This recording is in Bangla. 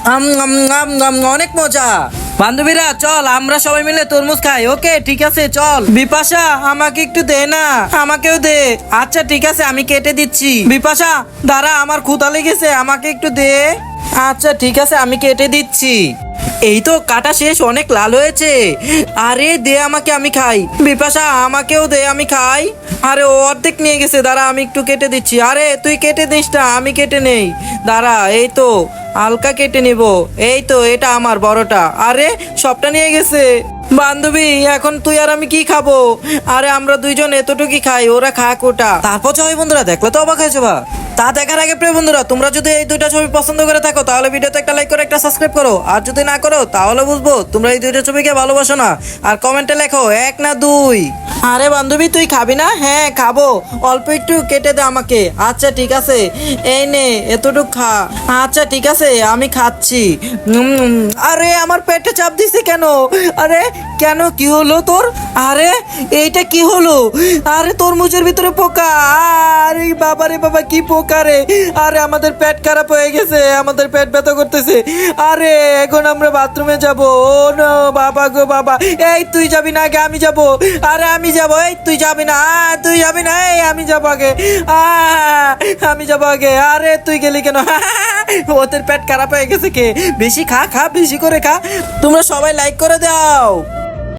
অনেক মজা। বান্ধবীরা চল আমরা সবাই মিলে তরমুজ খাই। ওকে ঠিক আছে চল। বিপাশা আমাকে একটু দে না, আমাকেও দে। আচ্ছা ঠিক আছে আমি কেটে দিচ্ছি। বিপাশা দাঁড়া, আমার ক্ষুধা লেগেছে, আমাকে একটু দে। আচ্ছা ঠিক আছে আমি কেটে দিচ্ছি। এই তো কাটা শেষ, অনেক লাল হয়েছে। আরে দে আমাকে, আমি খাই। বিপাশা আমাকেও দে, আমি খাই। আরে ও অর্ধেক নিয়ে গেছে, দাঁড়া আমি একটু কেটে দিচ্ছি। আরে তুই কেটে দিস না, আমি কেটে নেই। দাঁড়া, এই তো হালকা কেটে নিব। এই তো এটা আমার বড়টা। আরে সবটা নিয়ে গেছে। বান্ধবী এখন তুই আর আমি কি খাবো? আরে আমরা দুইজন এতটুকুই খাই, ওরা খাক ওটা। তারপর সবাই বন্ধুরা দেখলে তো অবাক হয়েছে বা। তা দেখার আগে প্রিয় বন্ধুরা, তোমরা যদি এই দুইটা ছবি পছন্দ করে থাকো তাহলে ভিডিওতে একটা লাইক করে একটা সাবস্ক্রাইব করো। আর যদি না করো তাহলে বুঝবো তোমরা এই দুইটা ছবিকে ভালোবাসো না। আর কমেন্টে লেখো 1 না 2। আরে বান্ধবী তুই খাবি না? হ্যাঁ খাবো, অল্প একটু কেটে দে আমাকে। আচ্ছা ঠিক আছে, এই নে এতটুকু খা। আচ্ছা ঠিক আছে আমি খাচ্ছি। আরে আমার পেটে চাপ দিছে কেন? আরে কেন, কি হলো তোর? আরে এইটা কি হলো? আরে তরমুজের ভিতরে পোকা। আরে বাবা রে বাবা, কি পোকা রে! আরে আমাদের পেট খারাপ হয়ে গেছে, আমাদের পেট ব্যথা করতেছে। আরে এখন আমরা বাথরুমে যাব। ও নো বাবা গো বাবা। এই তুই যাবি না আগে, আমি যাব। আরে আমি যাব। এই তুই যাবি না, তুই যাবি না। এই আমি যাব আগে। আমি যাব আগে। আরে তুই গেলি কেন? ওদের পেট খারাপ হয়ে গেছে কে? বেশি খা, খা বেশি করে খা। তোমরা সবাই লাইক করে দাও।